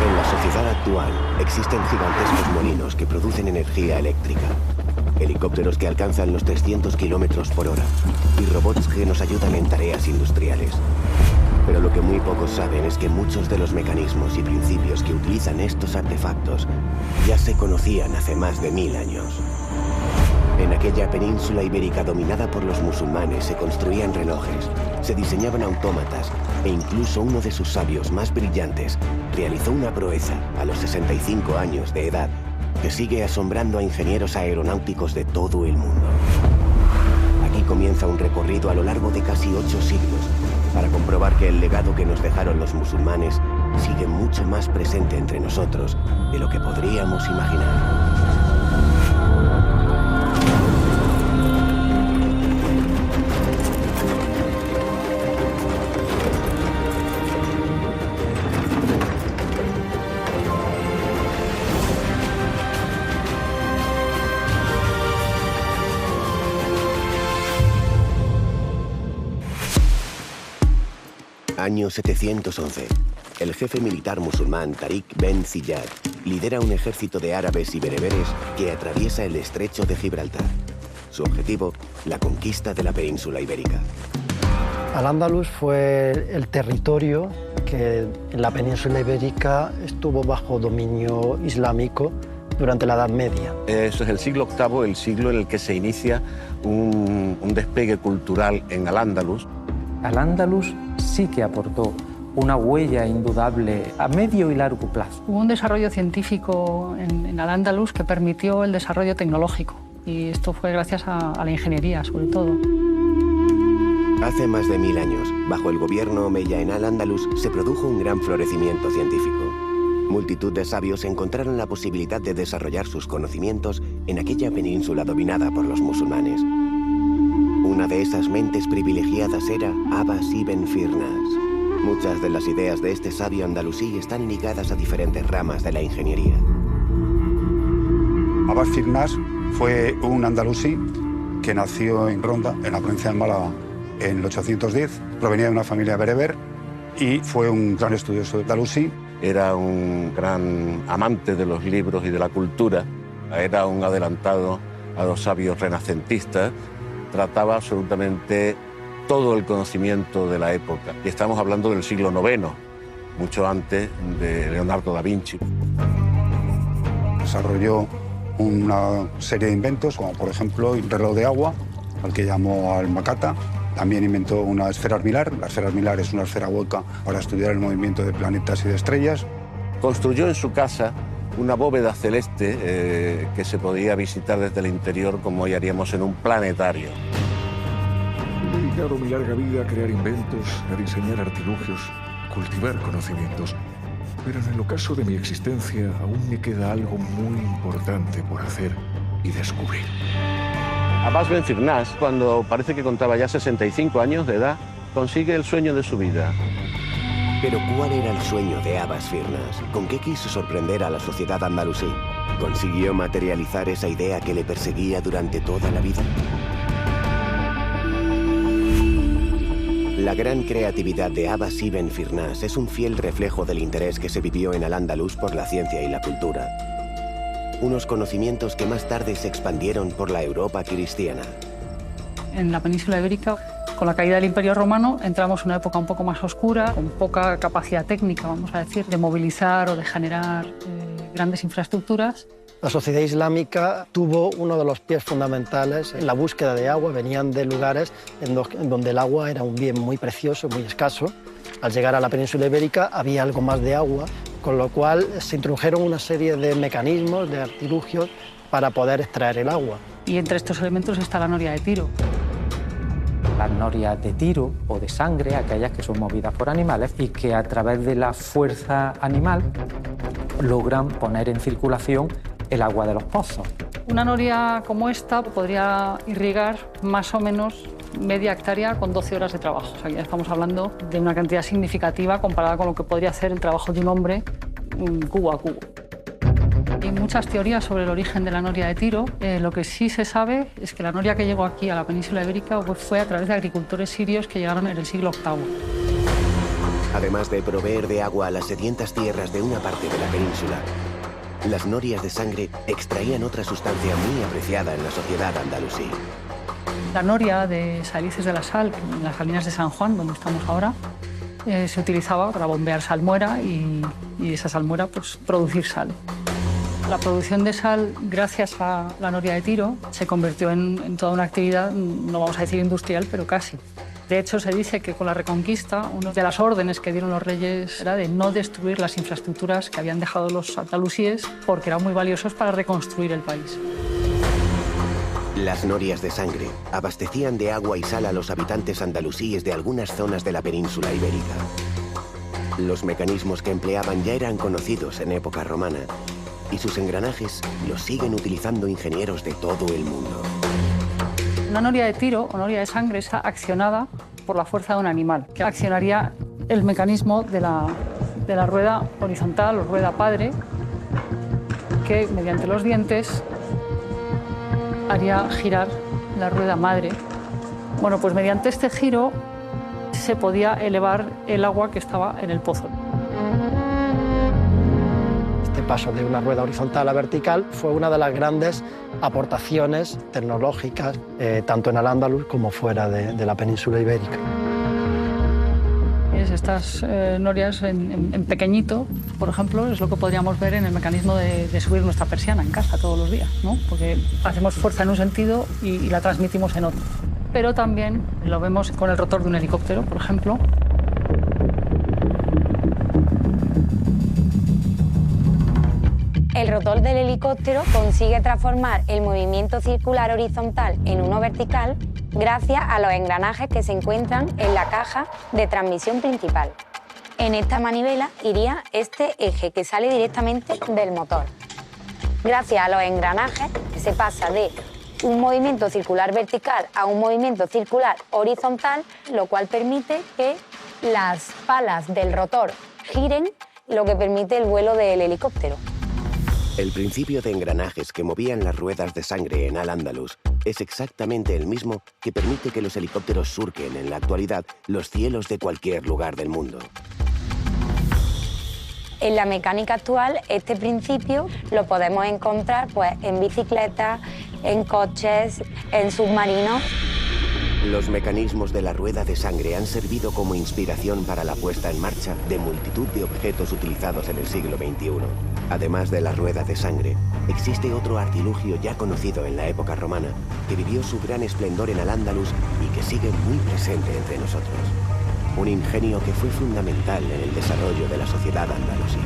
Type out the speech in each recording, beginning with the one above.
En la sociedad actual existen gigantescos molinos que producen energía eléctrica, helicópteros que alcanzan los 300 kilómetros por hora y robots que nos ayudan en tareas industriales. Pero lo que muy pocos saben es que muchos de los mecanismos y principios que utilizan estos artefactos ya se conocían hace más de 1000 años. En aquella península ibérica dominada por los musulmanes se construían relojes, se diseñaban autómatas e incluso uno de sus sabios más brillantes realizó una proeza a los 65 años de edad que sigue asombrando a ingenieros aeronáuticos de todo el mundo. Aquí comienza un recorrido a lo largo de casi 8 siglos para comprobar que el legado que nos dejaron los musulmanes sigue mucho más presente entre nosotros de lo que podríamos imaginar. Año 711. El jefe militar musulmán Tariq Ben Ziyad lidera un ejército de árabes y bereberes que atraviesa el estrecho de Gibraltar. Su objetivo, la conquista de la península ibérica. Al-Ándalus fue el territorio que en la península ibérica estuvo bajo dominio islámico durante la Edad Media. Eso es el siglo VIII, el siglo en el que se inicia un despegue cultural en Al-Ándalus. Al-Ándalus sí que aportó una huella indudable a medio y largo plazo. Hubo un desarrollo científico en Al-Ándalus que permitió el desarrollo tecnológico y esto fue gracias a la ingeniería, sobre todo. Hace más de 1000 años, bajo el gobierno omeya en Al-Ándalus, se produjo un gran florecimiento científico. Multitud de sabios encontraron la posibilidad de desarrollar sus conocimientos en aquella península dominada por los musulmanes. Una de esas mentes privilegiadas era Abbas ibn Firnas. Muchas de las ideas de este sabio andalusí están ligadas a diferentes ramas de la ingeniería. Abbas Firnas fue un andalusí que nació en Ronda, en la provincia de Málaga, en el 810. Provenía de una familia bereber y fue un gran estudioso de andalusí. Era un gran amante de los libros y de la cultura. Era un adelantado a los sabios renacentistas. Trataba absolutamente todo el conocimiento de la época. Y estamos hablando del siglo IX, mucho antes de Leonardo da Vinci. Desarrolló una serie de inventos, como por ejemplo el reloj de agua, al que llamó Al-Makata. También inventó una esfera armilar. La esfera armilar es una esfera hueca para estudiar el movimiento de planetas y de estrellas. Construyó en su casa una bóveda celeste que se podía visitar desde el interior como hoy haríamos en un planetario. He dedicado mi larga vida a crear inventos, a diseñar artilugios, cultivar conocimientos. Pero en el ocaso de mi existencia aún me queda algo muy importante por hacer y descubrir. Abbas Ben Firnas, cuando parece que contaba ya 65 años de edad, consigue el sueño de su vida. Pero ¿cuál era el sueño de Abbas Firnas? ¿Con qué quiso sorprender a la sociedad andalusí? ¿Consiguió materializar esa idea que le perseguía durante toda la vida? La gran creatividad de Abbas ibn Firnas es un fiel reflejo del interés que se vivió en Al-Ándalus por la ciencia y la cultura. Unos conocimientos que más tarde se expandieron por la Europa cristiana. En la península ibérica, con la caída del Imperio Romano, entramos en una época un poco más oscura, con poca capacidad técnica, vamos a decir, de movilizar o de generar grandes infraestructuras. La sociedad islámica tuvo uno de los pies fundamentales en la búsqueda de agua. Venían de lugares en donde el agua era un bien muy precioso, muy escaso. Al llegar a la península ibérica había algo más de agua, con lo cual se introdujeron una serie de mecanismos, de artilugios, para poder extraer el agua. Y entre estos elementos está la noria de tiro. Las norias de tiro o de sangre, aquellas que son movidas por animales y que a través de la fuerza animal logran poner en circulación el agua de los pozos. Una noria como esta podría irrigar más o menos media hectárea con 12 horas de trabajo. O sea, ya estamos hablando de una cantidad significativa comparada con lo que podría hacer el trabajo de un hombre cubo a cubo. Hay muchas teorías sobre el origen de la noria de tiro. Lo que sí se sabe es que la noria que llegó aquí a la península ibérica fue a través de agricultores sirios que llegaron en el siglo VIII. Además de proveer de agua a las sedientas tierras de una parte de la península, las norias de sangre extraían otra sustancia muy apreciada en la sociedad andalusí. La noria de Salices de la Sal, en las salinas de San Juan, donde estamos ahora, se utilizaba para bombear salmuera y esa salmuera pues, producir sal. La producción de sal, gracias a la noria de Tiro, se convirtió en toda una actividad, no vamos a decir industrial, pero casi. De hecho, se dice que con la Reconquista, una de las órdenes que dieron los reyes era de no destruir las infraestructuras que habían dejado los andalusíes porque eran muy valiosos para reconstruir el país. Las norias de sangre abastecían de agua y sal a los habitantes andalusíes de algunas zonas de la península ibérica. Los mecanismos que empleaban ya eran conocidos en época romana y sus engranajes los siguen utilizando ingenieros de todo el mundo. Una noria de tiro o noria de sangre está accionada por la fuerza de un animal, que accionaría el mecanismo de la rueda horizontal o rueda padre, que mediante los dientes haría girar la rueda madre. Bueno, pues mediante este giro se podía elevar el agua que estaba en el pozo. Este paso de una rueda horizontal a vertical fue una de las grandes aportaciones tecnológicas, tanto en Al-Ándalus como fuera de la península ibérica. Estas norias en pequeñito, por ejemplo, es lo que podríamos ver en el mecanismo de subir nuestra persiana en casa todos los días, ¿no? Porque hacemos fuerza en un sentido y la transmitimos en otro. Pero también lo vemos con el rotor de un helicóptero, por ejemplo. El rotor del helicóptero consigue transformar el movimiento circular horizontal en uno vertical gracias a los engranajes que se encuentran en la caja de transmisión principal. En esta manivela iría este eje que sale directamente del motor. Gracias a los engranajes se pasa de un movimiento circular vertical a un movimiento circular horizontal, lo cual permite que las palas del rotor giren, lo que permite el vuelo del helicóptero. El principio de engranajes que movían las ruedas de sangre en Al-Ándalus es exactamente el mismo que permite que los helicópteros surquen en la actualidad los cielos de cualquier lugar del mundo. En la mecánica actual, este principio lo podemos encontrar pues, en bicicletas, en coches, en submarinos. Los mecanismos de la rueda de sangre han servido como inspiración para la puesta en marcha de multitud de objetos utilizados en el siglo XXI. Además de la rueda de sangre, existe otro artilugio ya conocido en la época romana, que vivió su gran esplendor en Al-Ándalus y que sigue muy presente entre nosotros. Un ingenio que fue fundamental en el desarrollo de la sociedad andalusí.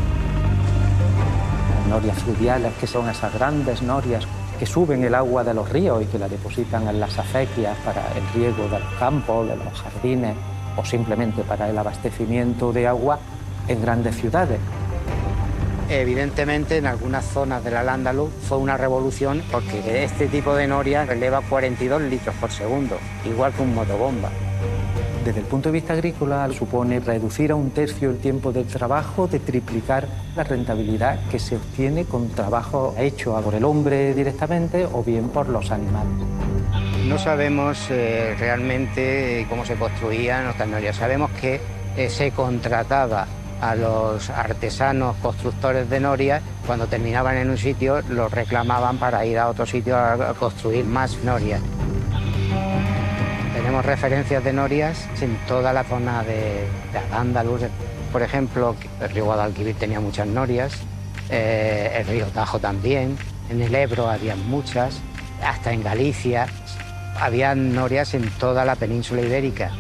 Las norias fluviales, que son esas grandes norias que suben el agua de los ríos y que la depositan en las acequias para el riego de los campos, de los jardines o simplemente para el abastecimiento de agua en grandes ciudades. Evidentemente, en algunas zonas del Al-Ándalus fue una revolución porque este tipo de noria eleva 42 litros por segundo, igual que un motobomba. Desde el punto de vista agrícola supone reducir a 1/3 el tiempo del trabajo, de triplicar la rentabilidad que se obtiene con trabajo hecho por el hombre directamente o bien por los animales. No sabemos realmente cómo se construían estas norias. Sabemos que se contrataba a los artesanos constructores de norias. Cuando terminaban en un sitio los reclamaban para ir a otro sitio a construir más norias. Tenemos referencias de norias en toda la zona de Al-Ándalus. Por ejemplo, el río Guadalquivir tenía muchas norias, el río Tajo también, en el Ebro había muchas, hasta en Galicia había norias en toda la península ibérica.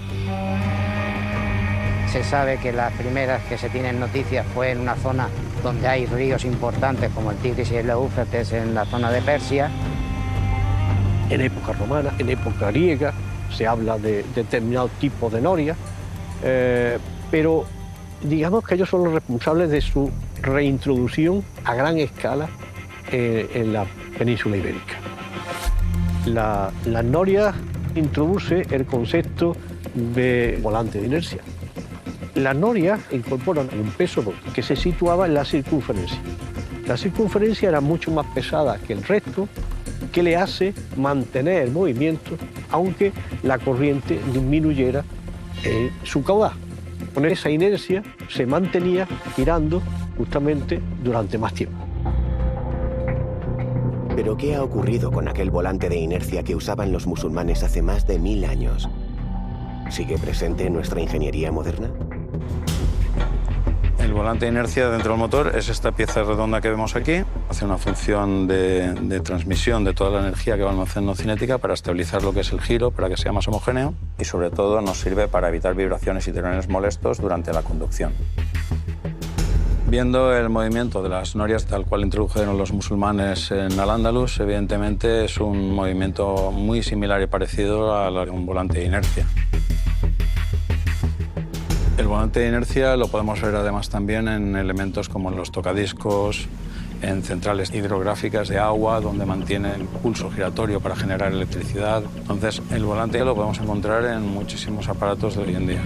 Se sabe que las primeras que se tienen noticias fue en una zona donde hay ríos importantes como el Tigris y el Éufrates, en la zona de Persia. En época romana, en época griega, se habla de determinados tipos de norias, pero digamos que ellos son los responsables de su reintroducción a gran escala en la península ibérica. La noria introduce el concepto de volante de inercia. Las norias incorporan un peso que se situaba en la circunferencia. La circunferencia era mucho más pesada que el resto, que le hace mantener el movimiento aunque la corriente disminuyera su caudal. Con esa inercia se mantenía girando justamente durante más tiempo. ¿Pero qué ha ocurrido con aquel volante de inercia que usaban los musulmanes hace más de 1000 años? ¿Sigue presente en nuestra ingeniería moderna? El volante de inercia dentro del motor es esta pieza redonda que vemos aquí. Hace una función de transmisión de toda la energía que va almacenando cinética para estabilizar lo que es el giro, para que sea más homogéneo. Y sobre todo nos sirve para evitar vibraciones y tirones molestos durante la conducción. Viendo el movimiento de las norias tal cual introdujeron los musulmanes en Al-Ándalus, evidentemente es un movimiento muy similar y parecido a un volante de inercia. El volante de inercia lo podemos ver además también en elementos como los tocadiscos, en centrales hidrográficas de agua, donde mantienen pulso giratorio para generar electricidad. Entonces, el volante lo podemos encontrar en muchísimos aparatos de hoy en día.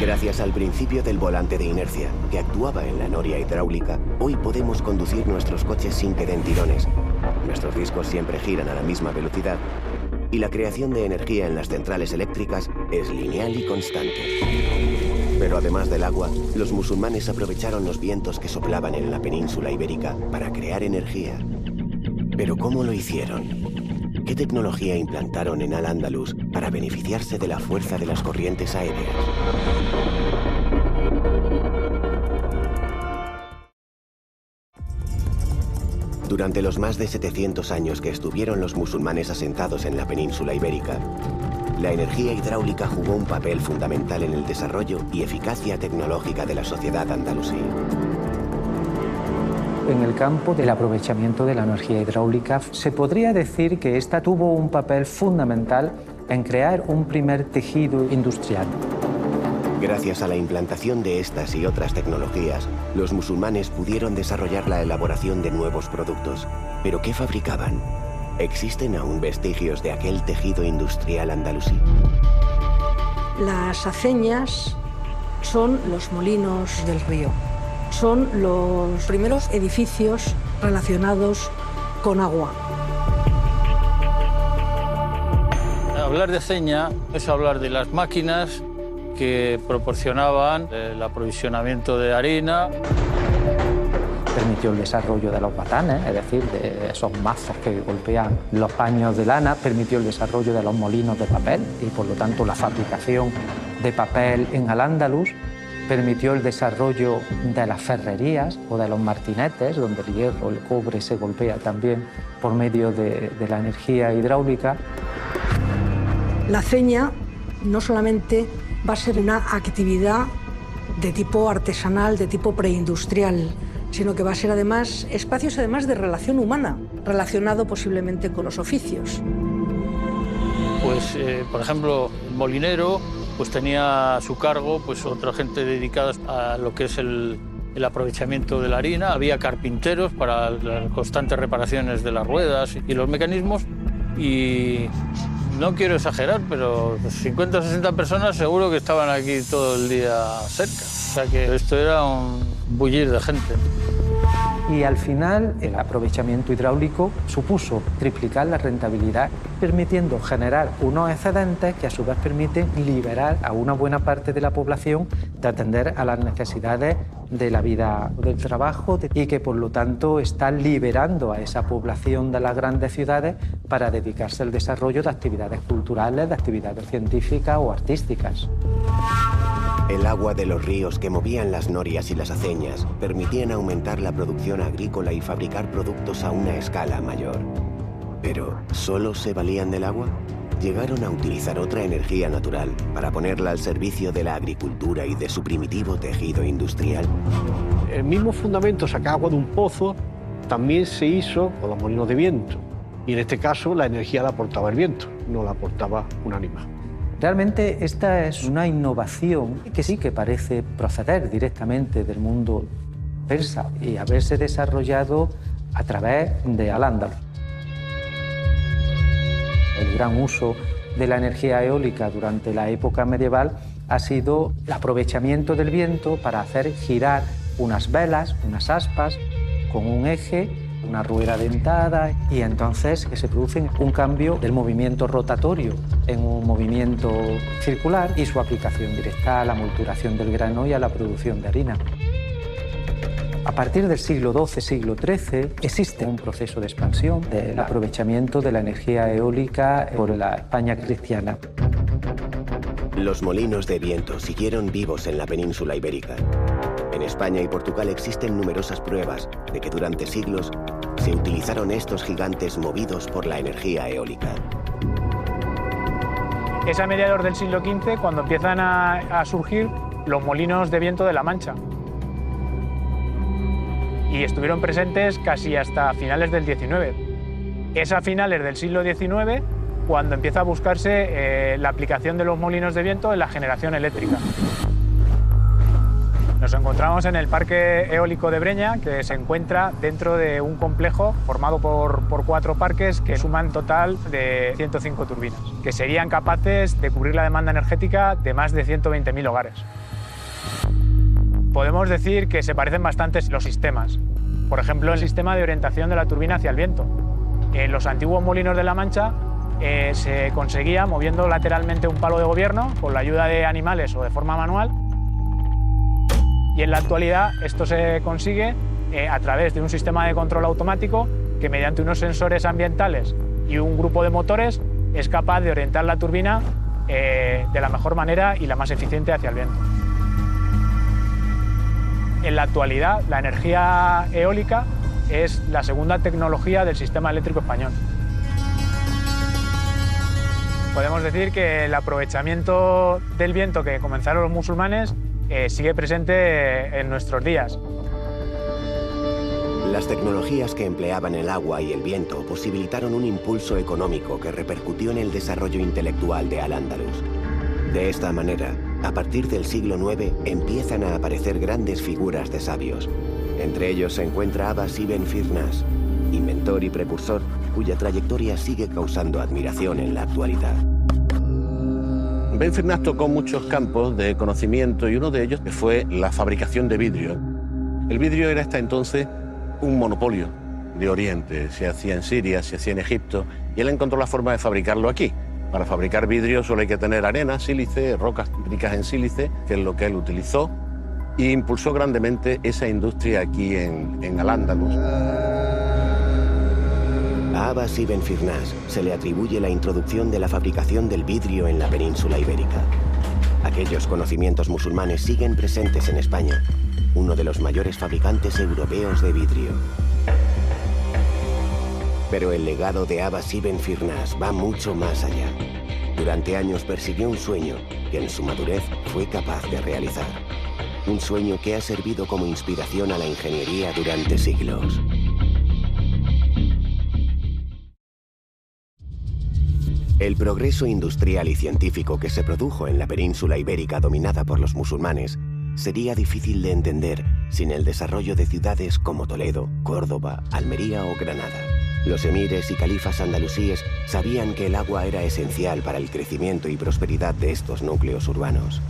Gracias al principio del volante de inercia, que actuaba en la noria hidráulica, hoy podemos conducir nuestros coches sin que den tirones. Nuestros discos siempre giran a la misma velocidad y la creación de energía en las centrales eléctricas es lineal y constante. Pero además del agua, los musulmanes aprovecharon los vientos que soplaban en la península ibérica para crear energía. ¿Pero cómo lo hicieron? ¿Qué tecnología implantaron en Al-Ándalus para beneficiarse de la fuerza de las corrientes aéreas? Durante los más de 700 años que estuvieron los musulmanes asentados en la península ibérica, la energía hidráulica jugó un papel fundamental en el desarrollo y eficacia tecnológica de la sociedad andalusí. En el campo del aprovechamiento de la energía hidráulica, se podría decir que esta tuvo un papel fundamental en crear un primer tejido industrial. Gracias a la implantación de estas y otras tecnologías, los musulmanes pudieron desarrollar la elaboración de nuevos productos. ¿Pero qué fabricaban? ¿Existen aún vestigios de aquel tejido industrial andalusí? Las aceñas son los molinos del río. Son los primeros edificios relacionados con agua. Hablar de aceña es hablar de las máquinas que proporcionaban el aprovisionamiento de harina. Permitió el desarrollo de los batanes, es decir, de esos mazos que golpean los paños de lana, permitió el desarrollo de los molinos de papel y, por lo tanto, la fabricación de papel en Al-Ándalus. Permitió el desarrollo de las ferrerías o de los martinetes, donde el hierro, el cobre se golpea también por medio de la energía hidráulica. La aceña no solamente va a ser una actividad de tipo artesanal, de tipo preindustrial, sino que va a ser además espacios además de relación humana, relacionado posiblemente con los oficios. Pues, por ejemplo, el molinero pues tenía a su cargo pues otra gente dedicada a lo que es el aprovechamiento de la harina. Había carpinteros para las constantes reparaciones de las ruedas y los mecanismos. Y no quiero exagerar, pero 50 o 60 personas seguro que estaban aquí todo el día cerca. O sea que esto era un bullir de gente. Y al final el aprovechamiento hidráulico supuso triplicar la rentabilidad, permitiendo generar unos excedentes que a su vez permiten liberar a una buena parte de la población de atender a las necesidades de la vida del trabajo y que por lo tanto están liberando a esa población de las grandes ciudades para dedicarse al desarrollo de actividades culturales, de actividades científicas o artísticas. El agua de los ríos que movían las norias y las aceñas permitían aumentar la producción agrícola y fabricar productos a una escala mayor. Pero, ¿solo se valían del agua? Llegaron a utilizar otra energía natural para ponerla al servicio de la agricultura y de su primitivo tejido industrial. El mismo fundamento, sacar agua de un pozo, también se hizo con los molinos de viento. Y en este caso la energía la aportaba el viento, no la aportaba un animal. Realmente esta es una innovación que sí que parece proceder directamente del mundo persa y haberse desarrollado a través de Al-Ándalus. El gran uso de la energía eólica durante la época medieval ha sido el aprovechamiento del viento para hacer girar unas velas, unas aspas, con un eje una rueda dentada, y entonces se produce un cambio del movimiento rotatorio en un movimiento circular y su aplicación directa a la molturación del grano y a la producción de harina. A partir del siglo XII, siglo XIII, existe un proceso de expansión del aprovechamiento de la energía eólica por la España cristiana. Los molinos de viento siguieron vivos en la península ibérica. En España y Portugal existen numerosas pruebas de que durante siglos se utilizaron estos gigantes movidos por la energía eólica. Es a mediados del siglo XV cuando empiezan a surgir los molinos de viento de La Mancha. Y estuvieron presentes casi hasta finales del XIX. Es a finales del siglo XIX cuando empieza a buscarse la aplicación de los molinos de viento en la generación eléctrica. Nos encontramos en el Parque Eólico de Breña, que se encuentra dentro de un complejo formado por 4 parques que suman total de 105 turbinas, que serían capaces de cubrir la demanda energética de más de 120.000 hogares. Podemos decir que se parecen bastante los sistemas. Por ejemplo, el sistema de orientación de la turbina hacia el viento. En los antiguos molinos de La Mancha se conseguía moviendo lateralmente un palo de gobierno con la ayuda de animales o de forma manual. Y en la actualidad esto se consigue a través de un sistema de control automático que mediante unos sensores ambientales y un grupo de motores es capaz de orientar la turbina de la mejor manera y la más eficiente hacia el viento. En la actualidad, la energía eólica es la segunda tecnología del sistema eléctrico español. Podemos decir que el aprovechamiento del viento que comenzaron los musulmanes sigue presente en nuestros días. Las tecnologías que empleaban el agua y el viento posibilitaron un impulso económico que repercutió en el desarrollo intelectual de Al-Ándalus. De esta manera, a partir del siglo IX empiezan a aparecer grandes figuras de sabios. Entre ellos se encuentra Abbas ibn Firnas, inventor y precursor cuya trayectoria sigue causando admiración en la actualidad. Ben Firnas tocó muchos campos de conocimiento y uno de ellos fue la fabricación de vidrio. El vidrio era hasta entonces un monopolio de Oriente. Se hacía en Siria, se hacía en Egipto y él encontró la forma de fabricarlo aquí. Para fabricar vidrio solo hay que tener arena, sílice, rocas ricas en sílice, que es lo que él utilizó, e impulsó grandemente esa industria aquí en Al-Ándalus. A Abbas ibn Firnas se le atribuye la introducción de la fabricación del vidrio en la península ibérica. Aquellos conocimientos musulmanes siguen presentes en España, uno de los mayores fabricantes europeos de vidrio. Pero el legado de Abbas ibn Firnas va mucho más allá. Durante años persiguió un sueño que en su madurez fue capaz de realizar. Un sueño que ha servido como inspiración a la ingeniería durante siglos. El progreso industrial y científico que se produjo en la península ibérica dominada por los musulmanes sería difícil de entender sin el desarrollo de ciudades como Toledo, Córdoba, Almería o Granada. Los emires y califas andalusíes sabían que el agua era esencial para el crecimiento y prosperidad de estos núcleos urbanos.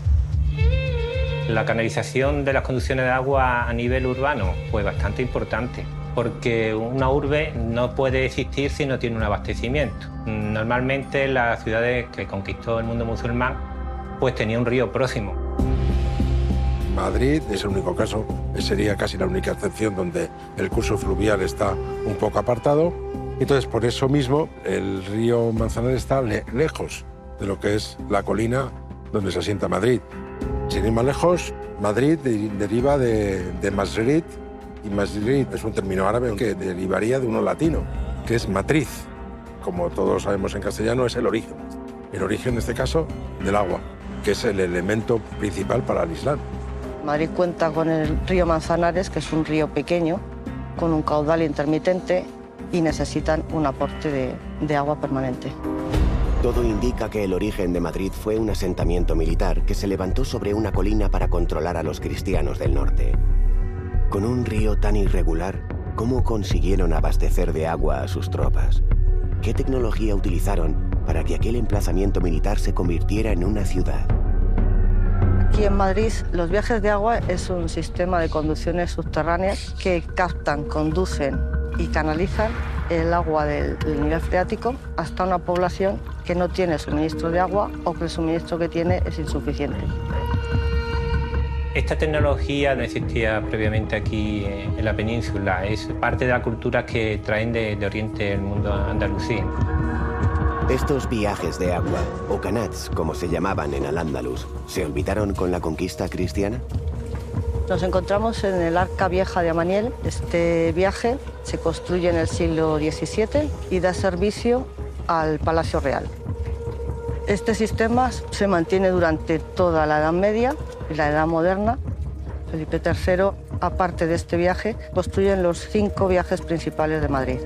La canalización de las conducciones de agua a nivel urbano fue bastante importante, porque una urbe no puede existir si no tiene un abastecimiento. Normalmente las ciudades que conquistó el mundo musulmán pues tenía un río próximo. Madrid es el único caso, sería casi la única excepción donde el curso fluvial está un poco apartado. Entonces, por eso mismo, el río Manzanares está lejos de lo que es la colina donde se asienta Madrid. Sin ir más lejos, Madrid deriva de Masrid, y Masrid es un término árabe que derivaría de uno latino, que es matriz. Como todos sabemos en castellano, es el origen. El origen, en este caso, del agua, que es el elemento principal para el Islam. Madrid cuenta con el río Manzanares, que es un río pequeño, con un caudal intermitente y necesitan un aporte de agua permanente. Todo indica que el origen de Madrid fue un asentamiento militar que se levantó sobre una colina para controlar a los cristianos del norte. Con un río tan irregular, ¿cómo consiguieron abastecer de agua a sus tropas? ¿Qué tecnología utilizaron para que aquel emplazamiento militar se convirtiera en una ciudad? Aquí en Madrid, los viajes de agua es un sistema de conducciones subterráneas que captan, conducen y canalizan el agua del nivel freático hasta una población que no tiene suministro de agua o que el suministro que tiene es insuficiente. Esta tecnología no existía previamente aquí en la península, es parte de la cultura que traen de Oriente del mundo andalusí. Estos viajes de agua, o canats como se llamaban en Al-Ándalus, ¿se olvidaron con la conquista cristiana? Nos encontramos en el Arca Vieja de Amaniel. Este viaje se construye en el siglo XVII y da servicio al Palacio Real. Este sistema se mantiene durante toda la Edad Media y la Edad Moderna. Felipe III, aparte de este viaje, construye los 5 viajes principales de Madrid.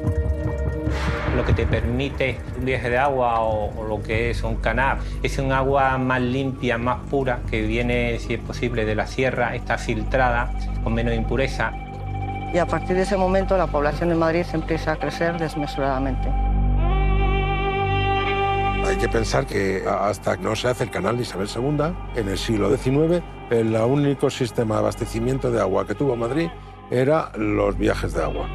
Lo que te permite un viaje de agua o lo que es un canal es un agua más limpia, más pura, que viene, si es posible, de la sierra, está filtrada, con menos impureza. Y a partir de ese momento la población de Madrid empieza a crecer desmesuradamente. Hay que pensar que hasta que no se hace el canal de Isabel II, en el siglo XIX, el único sistema de abastecimiento de agua que tuvo Madrid era los viajes de agua.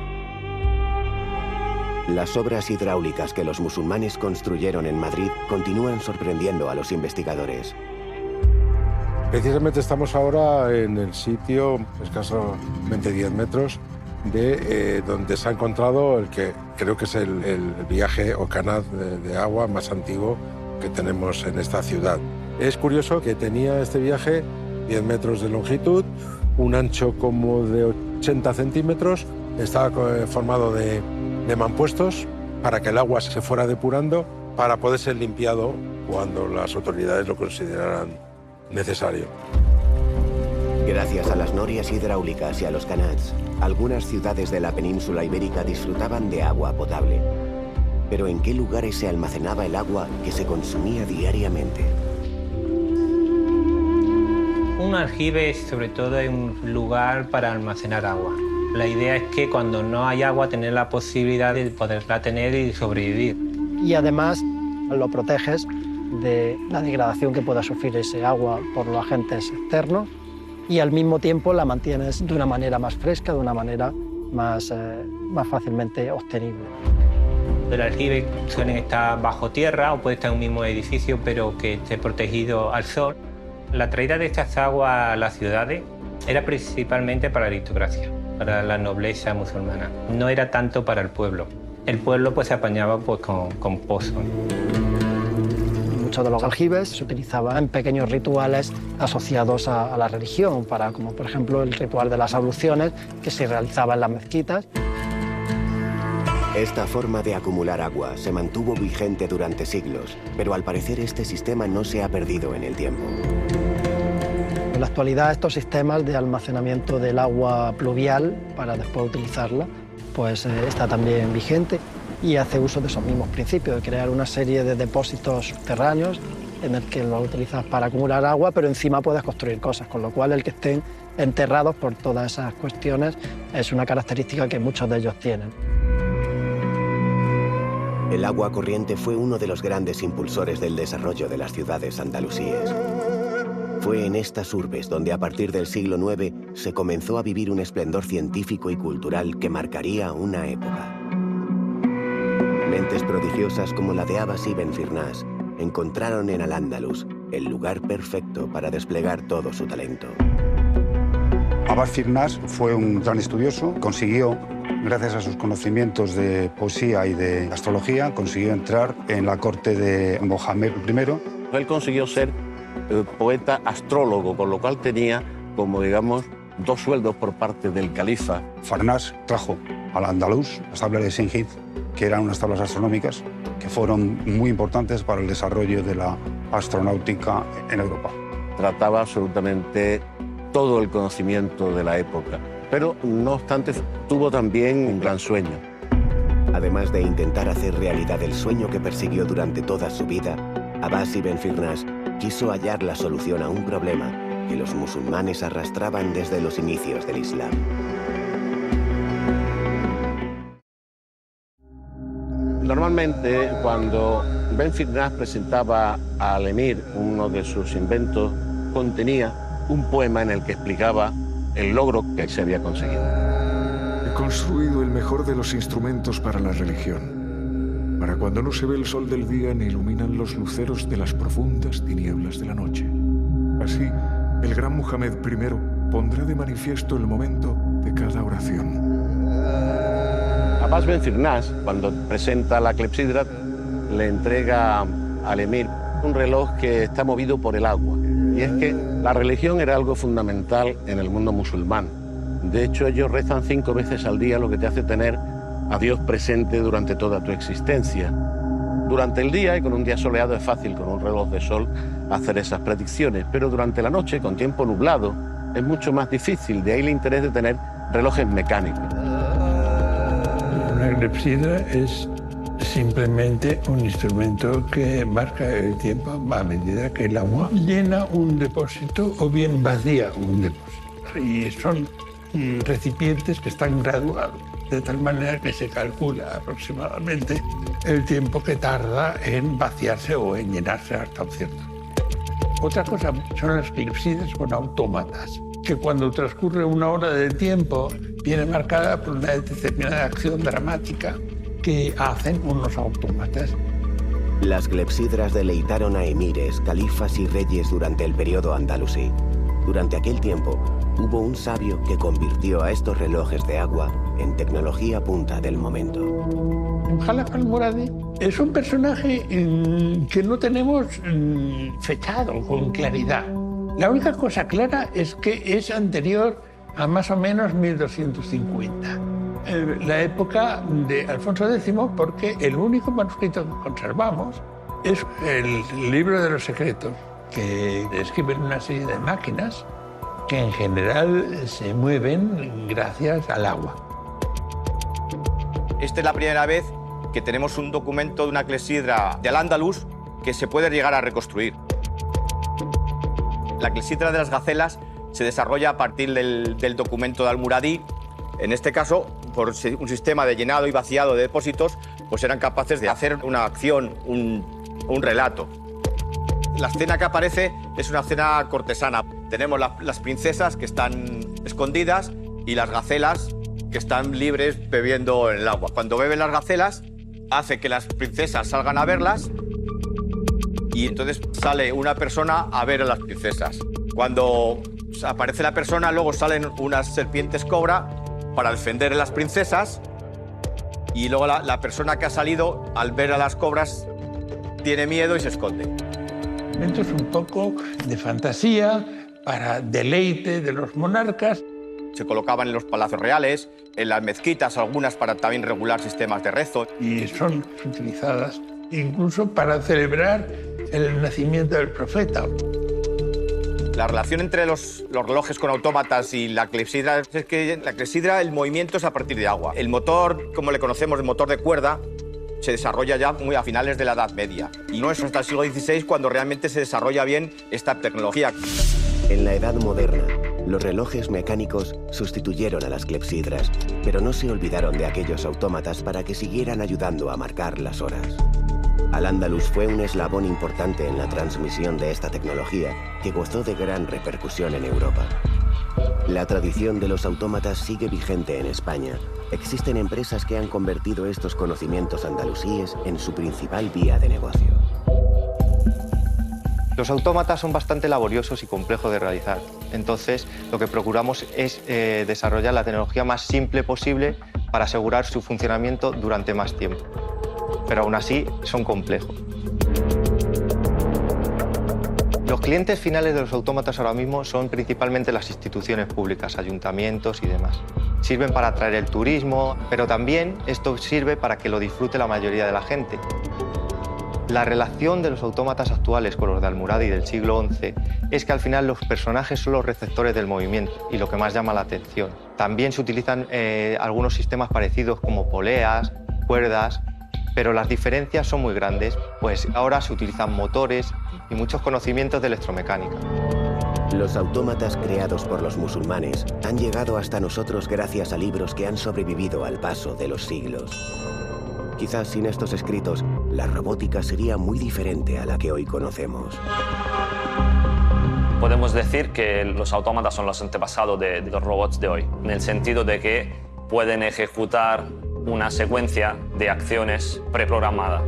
Las obras hidráulicas que los musulmanes construyeron en Madrid continúan sorprendiendo a los investigadores. Precisamente estamos ahora en el sitio, escasamente 10 metros, de donde se ha encontrado el que creo que es el viaje o canal de agua más antiguo que tenemos en esta ciudad. Es curioso que tenía este viaje 10 metros de longitud, un ancho como de 80 centímetros, estaba formado de mampuestos para que el agua se fuera depurando para poder ser limpiado cuando las autoridades lo consideraran necesario. Gracias a las norias hidráulicas y a los canats, algunas ciudades de la península ibérica disfrutaban de agua potable. Pero ¿en qué lugares se almacenaba el agua que se consumía diariamente? Un aljibe, sobre todo, es un lugar para almacenar agua. La idea es que cuando no hay agua, tener la posibilidad de poderla tener y sobrevivir. Y además lo proteges de la degradación que pueda sufrir ese agua por los agentes externos y al mismo tiempo la mantienes de una manera más fresca, de una manera más fácilmente obtenible. El aljibe suelen estar bajo tierra o puede estar en un mismo edificio, pero que esté protegido al sol. La traída de estas aguas a las ciudades era principalmente para la aristocracia, para la nobleza musulmana. No era tanto para el pueblo. El pueblo pues se apañaba pues, con pozos. Muchos de los aljibes se utilizaban en pequeños rituales asociados a la religión, como por ejemplo el ritual de las abluciones que se realizaba en las mezquitas. Esta forma de acumular agua se mantuvo vigente durante siglos, pero al parecer este sistema no se ha perdido en el tiempo. En la actualidad estos sistemas de almacenamiento del agua pluvial para después utilizarla pues está también vigente y hace uso de esos mismos principios, de crear una serie de depósitos subterráneos en el que lo utilizas para acumular agua, pero encima puedes construir cosas, con lo cual el que estén enterrados por todas esas cuestiones es una característica que muchos de ellos tienen. El agua corriente fue uno de los grandes impulsores del desarrollo de las ciudades andalusíes. Fue en estas urbes donde a partir del siglo IX se comenzó a vivir un esplendor científico y cultural que marcaría una época. Mentes prodigiosas como la de Abbas ibn Firnas encontraron en Al-Ándalus el lugar perfecto para desplegar todo su talento. Abbas Firnas fue un gran estudioso, consiguió, gracias a sus conocimientos de poesía y de astrología, consiguió entrar en la corte de Mohamed I. Él consiguió ser poeta astrólogo, con lo cual tenía, como digamos, 2 sueldos por parte del califa. Farnás trajo al andaluz las tablas de Singid, que eran unas tablas astronómicas que fueron muy importantes para el desarrollo de la astronáutica en Europa. Trataba absolutamente todo el conocimiento de la época, pero no obstante tuvo también un gran sueño. Además de intentar hacer realidad el sueño que persiguió durante toda su vida, Abbas ibn Firnas quiso hallar la solución a un problema que los musulmanes arrastraban desde los inicios del Islam. Normalmente, cuando Ben Firnas presentaba al emir uno de sus inventos, contenía un poema en el que explicaba el logro que se había conseguido. He construido el mejor de los instrumentos para la religión, para cuando no se ve el sol del día ni iluminan los luceros de las profundas tinieblas de la noche. Así, el gran Muhammad I pondrá de manifiesto el momento de cada oración. Abbas Ben Firnas, cuando presenta la clepsidra, le entrega al emir un reloj que está movido por el agua. Y es que la religión era algo fundamental en el mundo musulmán. De hecho, ellos rezan 5 veces al día, lo que te hace tener a Dios presente durante toda tu existencia. Durante el día y con un día soleado es fácil con un reloj de sol hacer esas predicciones, pero durante la noche, con tiempo nublado, es mucho más difícil. De ahí el interés de tener relojes mecánicos. Una clepsidra es simplemente un instrumento que marca el tiempo a medida que el agua llena un depósito o bien vacía un depósito. Y son recipientes que están graduados, de tal manera que se calcula aproximadamente el tiempo que tarda en vaciarse o en llenarse hasta un cierto. Otra cosa son las clepsidras con autómatas, que cuando transcurre 1 hora de tiempo viene marcada por una determinada acción dramática que hacen unos autómatas. Las clepsidras deleitaron a emires, califas y reyes durante el periodo andalusí. Durante aquel tiempo, hubo un sabio que convirtió a estos relojes de agua en tecnología punta del momento. Jalaf al-Muradi es un personaje que no tenemos fechado con claridad. La única cosa clara es que es anterior a más o menos 1250, la época de Alfonso X, porque el único manuscrito que conservamos es el libro de los secretos, que describen una serie de máquinas que en general se mueven gracias al agua. Esta es la primera vez que tenemos un documento de una clepsidra de Al-Ándalus que se puede llegar a reconstruir. La clepsidra de las gacelas se desarrolla a partir del documento de Al-Muradí. En este caso, por un sistema de llenado y vaciado de depósitos, pues eran capaces de hacer una acción, un relato. La escena que aparece es una escena cortesana. Tenemos las princesas que están escondidas y las gacelas que están libres bebiendo en el agua. Cuando beben las gacelas, hace que las princesas salgan a verlas y entonces sale una persona a ver a las princesas. Cuando aparece la persona, luego salen unas serpientes cobra para defender a las princesas y luego la persona que ha salido, al ver a las cobras, tiene miedo y se esconde. Esto es un poco de fantasía para deleite de los monarcas. Se colocaban en los palacios reales, en las mezquitas, algunas para también regular sistemas de rezo. Y son utilizadas incluso para celebrar el nacimiento del profeta. La relación entre los relojes con autómatas y la clepsidra es que la clepsidra, el movimiento es a partir de agua. El motor, como le conocemos, el motor de cuerda, se desarrolla ya muy a finales de la Edad Media. Y no es hasta el siglo XVI cuando realmente se desarrolla bien esta tecnología. En la Edad Moderna, los relojes mecánicos sustituyeron a las clepsidras, pero no se olvidaron de aquellos autómatas para que siguieran ayudando a marcar las horas. Al-Ándalus fue un eslabón importante en la transmisión de esta tecnología, que gozó de gran repercusión en Europa. La tradición de los autómatas sigue vigente en España. Existen empresas que han convertido estos conocimientos andalusíes en su principal vía de negocio. Los autómatas son bastante laboriosos y complejos de realizar. Entonces, lo que procuramos es desarrollar la tecnología más simple posible para asegurar su funcionamiento durante más tiempo. Pero aún así, son complejos. Los clientes finales de los autómatas ahora mismo son principalmente las instituciones públicas, ayuntamientos y demás. Sirven para atraer el turismo, pero también esto sirve para que lo disfrute la mayoría de la gente. La relación de los autómatas actuales con los de Al-Muradi del siglo XI es que al final los personajes son los receptores del movimiento y lo que más llama la atención. También se utilizan algunos sistemas parecidos como poleas, cuerdas, pero las diferencias son muy grandes, pues ahora se utilizan motores y muchos conocimientos de electromecánica. Los autómatas creados por los musulmanes han llegado hasta nosotros gracias a libros que han sobrevivido al paso de los siglos. Quizás sin estos escritos, la robótica sería muy diferente a la que hoy conocemos. Podemos decir que los autómatas son los antepasados de los robots de hoy, en el sentido de que pueden ejecutar una secuencia de acciones preprogramada.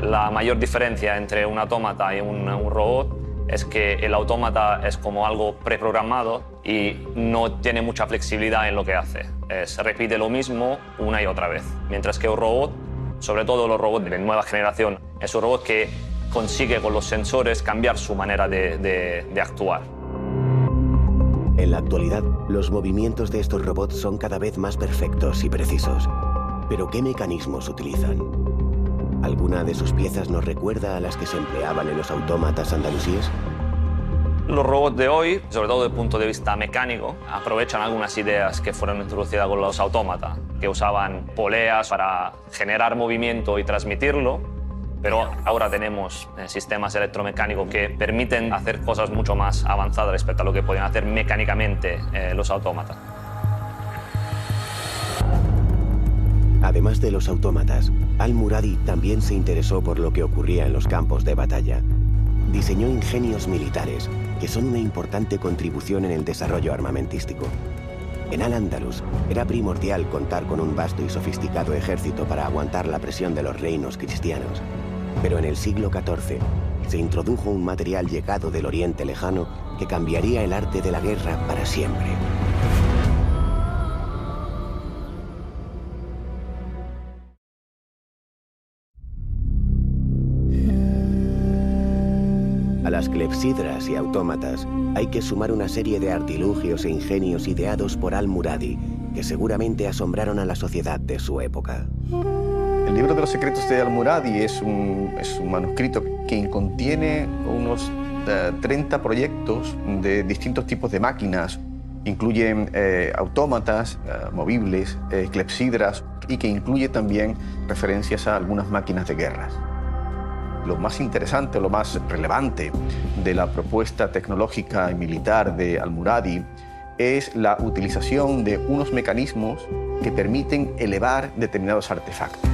La mayor diferencia entre un autómata y un robot es que el autómata es como algo preprogramado y no tiene mucha flexibilidad en lo que hace. Se repite lo mismo una y otra vez. Mientras que un robot, sobre todo los robots de nueva generación, es un robot que consigue con los sensores cambiar su manera de actuar. En la actualidad, los movimientos de estos robots son cada vez más perfectos y precisos. ¿Pero qué mecanismos utilizan? ¿Alguna de sus piezas nos recuerda a las que se empleaban en los autómatas andalusíes? Los robots de hoy, sobre todo desde el punto de vista mecánico, aprovechan algunas ideas que fueron introducidas con los autómatas, que usaban poleas para generar movimiento y transmitirlo, pero ahora tenemos sistemas electromecánicos que permiten hacer cosas mucho más avanzadas respecto a lo que podían hacer mecánicamente los autómatas. Además de los autómatas, Al-Muradi también se interesó por lo que ocurría en los campos de batalla. Diseñó ingenios militares, que son una importante contribución en el desarrollo armamentístico. En Al-Ándalus era primordial contar con un vasto y sofisticado ejército para aguantar la presión de los reinos cristianos. Pero en el siglo XIV se introdujo un material llegado del Oriente Lejano que cambiaría el arte de la guerra para siempre. A las clepsidras y autómatas hay que sumar una serie de artilugios e ingenios ideados por Al-Muradi, que seguramente asombraron a la sociedad de su época. El libro de los secretos de Al-Muradi es un manuscrito que contiene unos 30 proyectos de distintos tipos de máquinas. Incluyen autómatas, movibles, clepsidras y que incluye también referencias a algunas máquinas de guerras. Lo más interesante, lo más relevante de la propuesta tecnológica y militar de Al-Muradi es la utilización de unos mecanismos que permiten elevar determinados artefactos.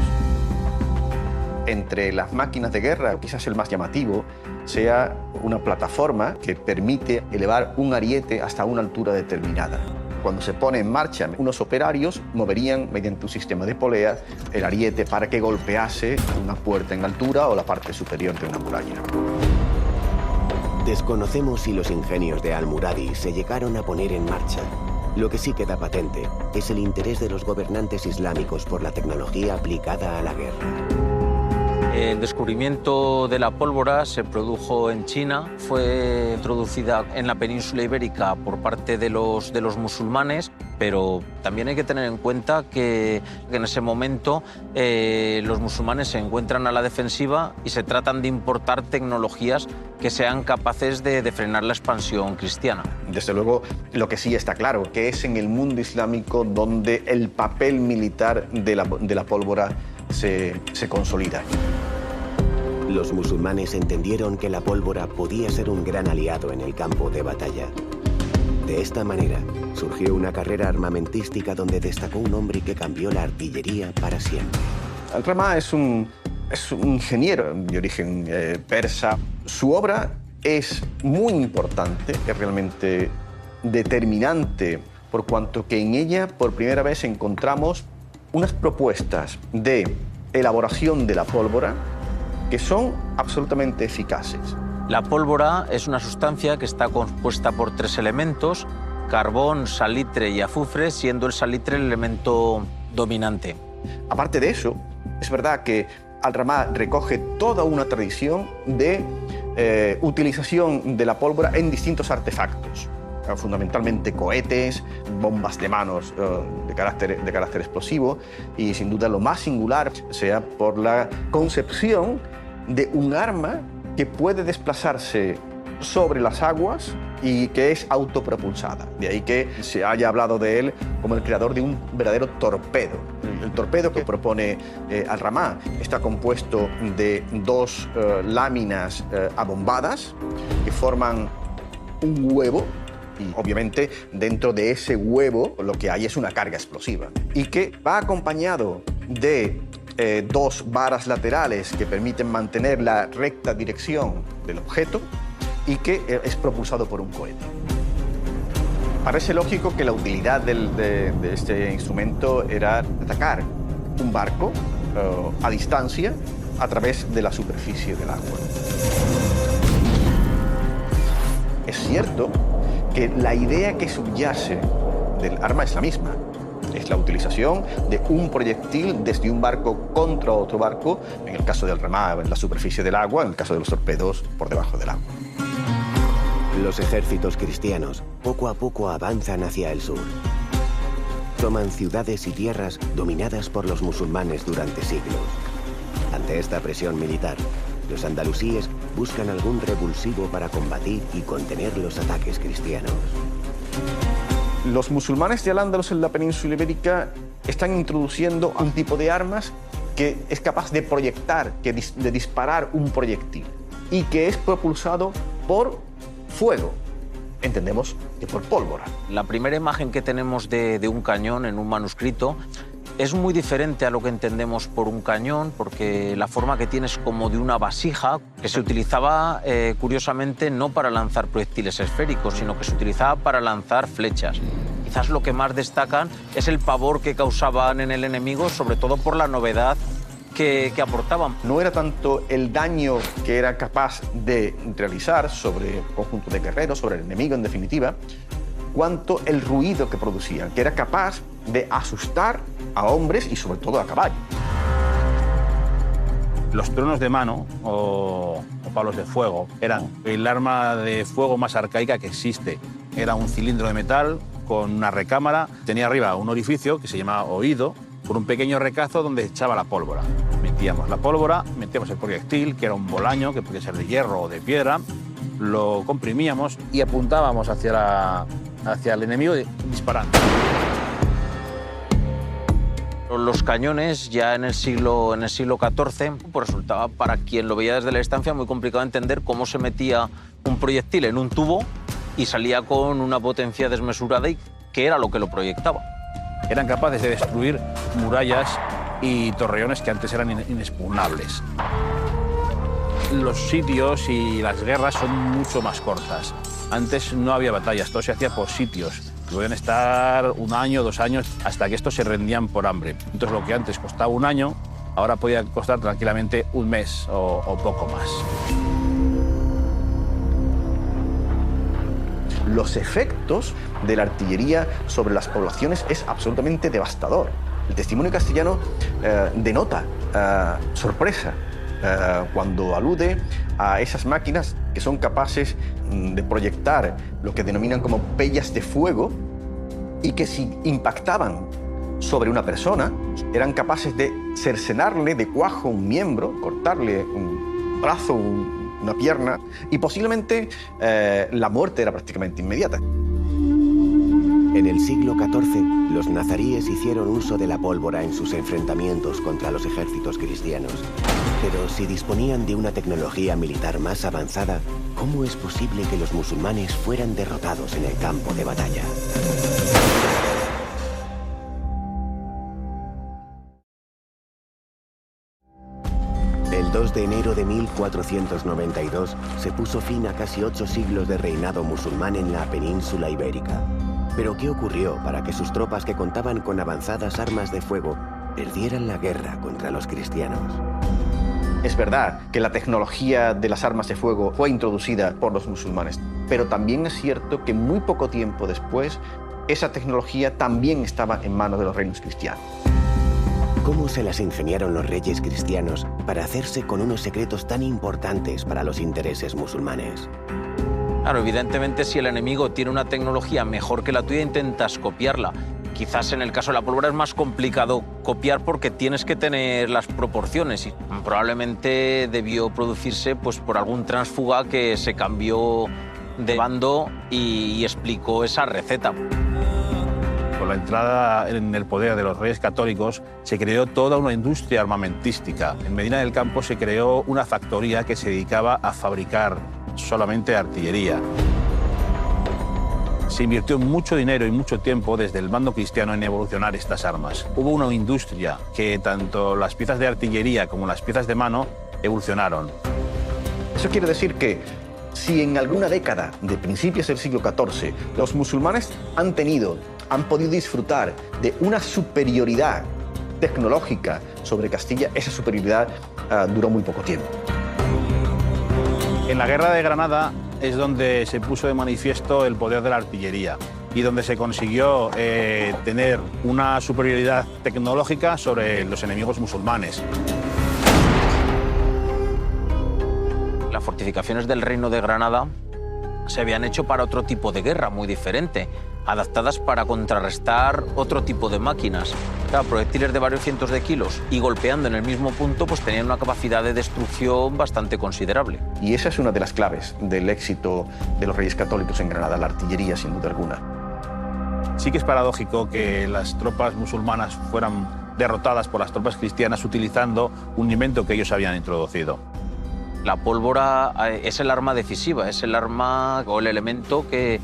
Entre las máquinas de guerra, quizás el más llamativo sea una plataforma que permite elevar un ariete hasta una altura determinada. Cuando se pone en marcha, unos operarios moverían mediante un sistema de polea el ariete para que golpease una puerta en altura o la parte superior de una muralla. Desconocemos si los ingenios de Al-Muradi se llegaron a poner en marcha. Lo que sí queda patente es el interés de los gobernantes islámicos por la tecnología aplicada a la guerra. El descubrimiento de la pólvora se produjo en China, fue introducida en la península ibérica por parte de los musulmanes, pero también hay que tener en cuenta que en ese momento los musulmanes se encuentran a la defensiva y se tratan de importar tecnologías que sean capaces de frenar la expansión cristiana. Desde luego, lo que sí está claro, que es en el mundo islámico donde el papel militar de la pólvora se consolida. Los musulmanes entendieron que la pólvora podía ser un gran aliado en el campo de batalla. De esta manera, surgió una carrera armamentística donde destacó un hombre que cambió la artillería para siempre. Al-Ramá es un ingeniero de origen persa. Su obra es muy importante, es realmente determinante, por cuanto que en ella por primera vez encontramos unas propuestas de elaboración de la pólvora que son absolutamente eficaces. La pólvora es una sustancia que está compuesta por 3 elementos: carbón, salitre y azufre, siendo el salitre el elemento dominante. Aparte de eso, es verdad que Al-Ramá recoge toda una tradición de utilización de la pólvora en distintos artefactos, fundamentalmente cohetes, bombas de manos de carácter explosivo, y sin duda lo más singular sea por la concepción de un arma que puede desplazarse sobre las aguas y que es autopropulsada. De ahí que se haya hablado de él como el creador de un verdadero torpedo. El torpedo que propone Al-Ramá está compuesto de 2 láminas abombadas que forman un huevo, y obviamente dentro de ese huevo lo que hay es una carga explosiva, y que va acompañado de 2 varas laterales que permiten mantener la recta dirección del objeto y que es propulsado por un cohete. Parece lógico que la utilidad de este instrumento era atacar un barco a distancia a través de la superficie del agua. Es cierto que la idea que subyace del arma es la misma. Es la utilización de un proyectil desde un barco contra otro barco, en el caso del remado en la superficie del agua, en el caso de los torpedos por debajo del agua. Los ejércitos cristianos poco a poco avanzan hacia el sur. Toman ciudades y tierras dominadas por los musulmanes durante siglos. Ante esta presión militar, los andalusíes buscan algún revulsivo para combatir y contener los ataques cristianos. Los musulmanes de Al-Ándalus en la península ibérica están introduciendo un tipo de armas que es capaz de proyectar, de disparar un proyectil y que es propulsado por fuego. Entendemos que por pólvora. La primera imagen que tenemos de un cañón en un manuscrito es muy diferente a lo que entendemos por un cañón, porque la forma que tiene es como de una vasija que se utilizaba, curiosamente, no para lanzar proyectiles esféricos, sino que se utilizaba para lanzar flechas. Quizás lo que más destacan es el pavor que causaban en el enemigo, sobre todo por la novedad que aportaban. No era tanto el daño que era capaz de realizar sobre un conjunto de guerreros, sobre el enemigo en definitiva, cuanto el ruido que producían, que era capaz de asustar a hombres y sobre todo a caballo. Los tronos de mano o palos de fuego eran el arma de fuego más arcaica que existe. Era un cilindro de metal con una recámara, tenía arriba un orificio que se llamaba oído, con un pequeño recazo donde echaba la pólvora. Metíamos la pólvora, metíamos el proyectil, que era un bolaño, que podía ser de hierro o de piedra, lo comprimíamos y apuntábamos hacia el enemigo disparando. Los cañones ya en el siglo XIV pues resultaba para quien lo veía desde la distancia muy complicado entender cómo se metía un proyectil en un tubo y salía con una potencia desmesurada y qué era lo que lo proyectaba. Eran capaces de destruir murallas y torreones que antes eran inexpugnables. Los sitios y las guerras son mucho más cortas. Antes no había batallas, todo se hacía por sitios. Podían estar 1 año, 2 años, hasta que estos se rendían por hambre. Entonces lo que antes costaba 1 año, ahora podía costar tranquilamente 1 mes o poco más. Los efectos de la artillería sobre las poblaciones es absolutamente devastador. El testimonio castellano denota sorpresa cuando alude a esas máquinas que son capaces de proyectar lo que denominan como pellas de fuego y que si impactaban sobre una persona eran capaces de cercenarle de cuajo un miembro, cortarle un brazo, una pierna y posiblemente la muerte era prácticamente inmediata. En el siglo XIV, los nazaríes hicieron uso de la pólvora en sus enfrentamientos contra los ejércitos cristianos. Pero si disponían de una tecnología militar más avanzada, ¿cómo es posible que los musulmanes fueran derrotados en el campo de batalla? El 2 de enero de 1492 se puso fin a casi 8 siglos de reinado musulmán en la península ibérica. Pero ¿qué ocurrió para que sus tropas, que contaban con avanzadas armas de fuego, perdieran la guerra contra los cristianos? Es verdad que la tecnología de las armas de fuego fue introducida por los musulmanes, pero también es cierto que muy poco tiempo después esa tecnología también estaba en manos de los reinos cristianos. ¿Cómo se las ingeniaron los reyes cristianos para hacerse con unos secretos tan importantes para los intereses musulmanes? Claro, evidentemente si el enemigo tiene una tecnología mejor que la tuya, intentas copiarla. Quizás en el caso de la pólvora es más complicado copiar porque tienes que tener las proporciones y probablemente debió producirse pues, por algún tránsfuga que se cambió de bando y explicó esa receta. Con la entrada en el poder de los reyes católicos se creó toda una industria armamentística. En Medina del Campo se creó una factoría que se dedicaba a fabricar solamente artillería. Se invirtió mucho dinero y mucho tiempo desde el bando cristiano en evolucionar estas armas. Hubo una industria que tanto las piezas de artillería como las piezas de mano evolucionaron. Eso quiere decir que Si en alguna década de principios del siglo XIV los musulmanes han podido disfrutar de una superioridad tecnológica sobre Castilla, esa superioridad duró muy poco tiempo. En la Guerra de Granada es donde se puso de manifiesto el poder de la artillería y donde se consiguió tener una superioridad tecnológica sobre los enemigos musulmanes. Las fortificaciones del Reino de Granada se habían hecho para otro tipo de guerra muy diferente, adaptadas para contrarrestar otro tipo de máquinas. Claro, proyectiles de varios cientos de kilos y golpeando en el mismo punto, pues tenían una capacidad de destrucción bastante considerable. Y esa es una de las claves del éxito de los Reyes Católicos en Granada, la artillería, sin duda alguna. Sí que es paradójico que las tropas musulmanas fueran derrotadas por las tropas cristianas utilizando un invento que ellos habían introducido. La pólvora es el arma decisiva, es el arma o el elemento que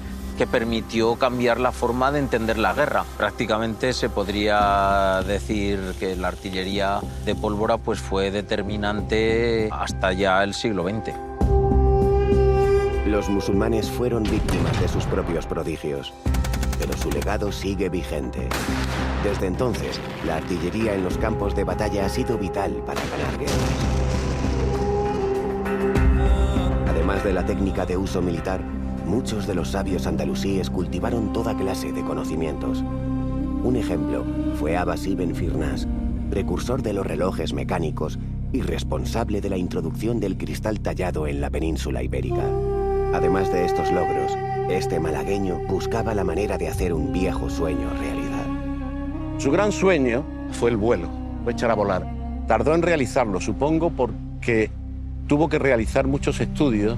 permitió cambiar la forma de entender la guerra. Prácticamente se podría decir que la artillería de pólvora pues, fue determinante hasta ya el siglo XX. Los musulmanes fueron víctimas de sus propios prodigios, pero su legado sigue vigente. Desde entonces, la artillería en los campos de batalla ha sido vital para ganar guerras. Además de la técnica de uso militar, muchos de los sabios andalusíes cultivaron toda clase de conocimientos. Un ejemplo fue Abbas ibn Firnas, precursor de los relojes mecánicos y responsable de la introducción del cristal tallado en la península ibérica. Además de estos logros, este malagueño buscaba la manera de hacer un viejo sueño realidad. Su gran sueño fue el vuelo, fue echar a volar. Tardó en realizarlo, supongo, porque tuvo que realizar muchos estudios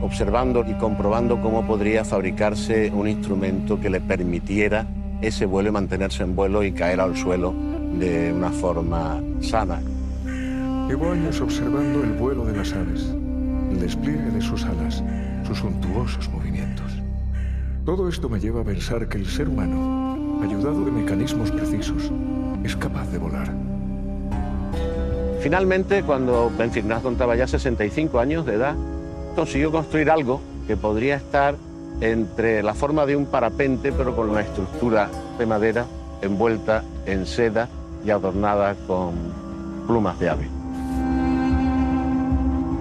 observando y comprobando cómo podría fabricarse un instrumento que le permitiera ese vuelo y mantenerse en vuelo y caer al suelo de una forma sana. Llevo años observando el vuelo de las aves, el despliegue de sus alas, sus suntuosos movimientos. Todo esto me lleva a pensar que el ser humano, ayudado de mecanismos precisos, es capaz de volar. Finalmente, cuando Ben Firnas contaba ya 65 años de edad, consiguió construir algo que podría estar entre la forma de un parapente, pero con una estructura de madera envuelta en seda y adornada con plumas de ave.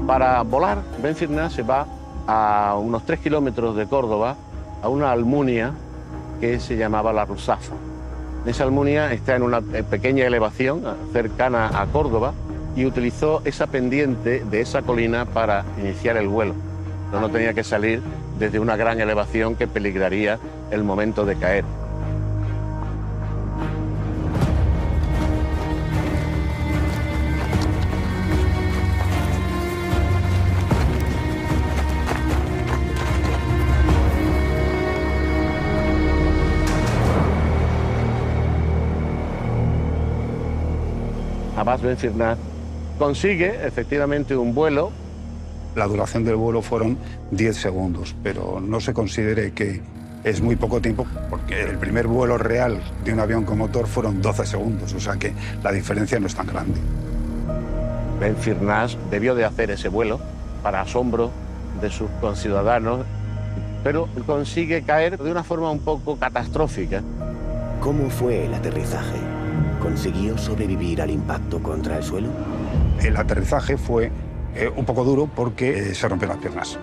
Para volar, Ben Firnas se va a unos 3 kilómetros de Córdoba, a una almunia que se llamaba La Ruzafa. Esa almunia está en una pequeña elevación cercana a Córdoba y utilizó esa pendiente de esa colina para iniciar el vuelo. No tenía que salir desde una gran elevación que peligraría el momento de caer. Abbas Ben Firnas consigue efectivamente un vuelo. La duración del vuelo fueron 10 segundos, pero no se considere que es muy poco tiempo porque el primer vuelo real de un avión con motor fueron 12 segundos, o sea que la diferencia no es tan grande. Ben Firnas debió de hacer ese vuelo para asombro de sus conciudadanos, pero consigue caer de una forma un poco catastrófica. ¿Cómo fue el aterrizaje? ¿Consiguió sobrevivir al impacto contra el suelo? El aterrizaje fue un poco duro porque se rompieron las piernas.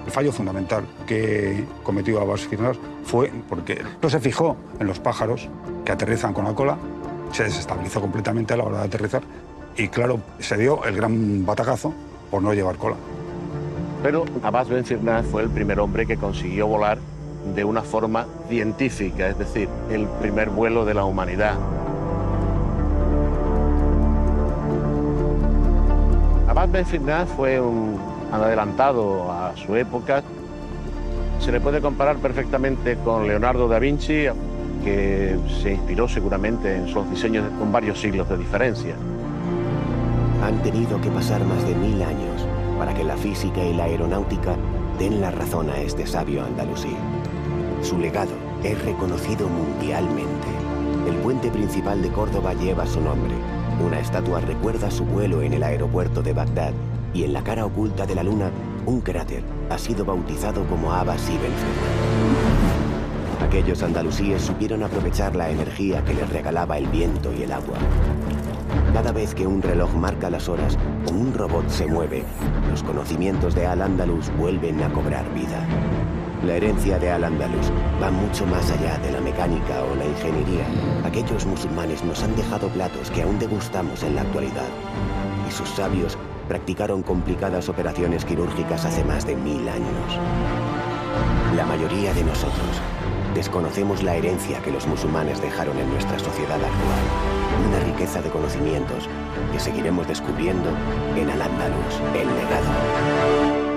El fallo fundamental que cometió Abbas Firnas fue porque no se fijó en los pájaros que aterrizan con la cola, se desestabilizó completamente a la hora de aterrizar y, claro, se dio el gran batacazo por no llevar cola. Pero Abbas Ben Firnas fue el primer hombre que consiguió volar de una forma científica, es decir, el primer vuelo de la humanidad. Abbas Ben Firnas fue un adelantado a su época. Se le puede comparar perfectamente con Leonardo da Vinci, que se inspiró seguramente en sus diseños con varios siglos de diferencia. Han tenido que pasar más de 1000 años para que la física y la aeronáutica den la razón a este sabio andalusí. Su legado es reconocido mundialmente. El puente principal de Córdoba lleva su nombre. Una estatua recuerda su vuelo en el aeropuerto de Bagdad y en la cara oculta de la luna, un cráter ha sido bautizado como Abbas ibn Firman. Aquellos andalusíes supieron aprovechar la energía que les regalaba el viento y el agua. Cada vez que un reloj marca las horas o un robot se mueve, los conocimientos de Al-Ándalus vuelven a cobrar vida. La herencia de Al-Ándalus va mucho más allá de la mecánica o la ingeniería. Aquellos musulmanes nos han dejado platos que aún degustamos en la actualidad. Y sus sabios practicaron complicadas operaciones quirúrgicas hace más de 1000 años. La mayoría de nosotros desconocemos la herencia que los musulmanes dejaron en nuestra sociedad actual. Una riqueza de conocimientos que seguiremos descubriendo en Al-Ándalus, el legado.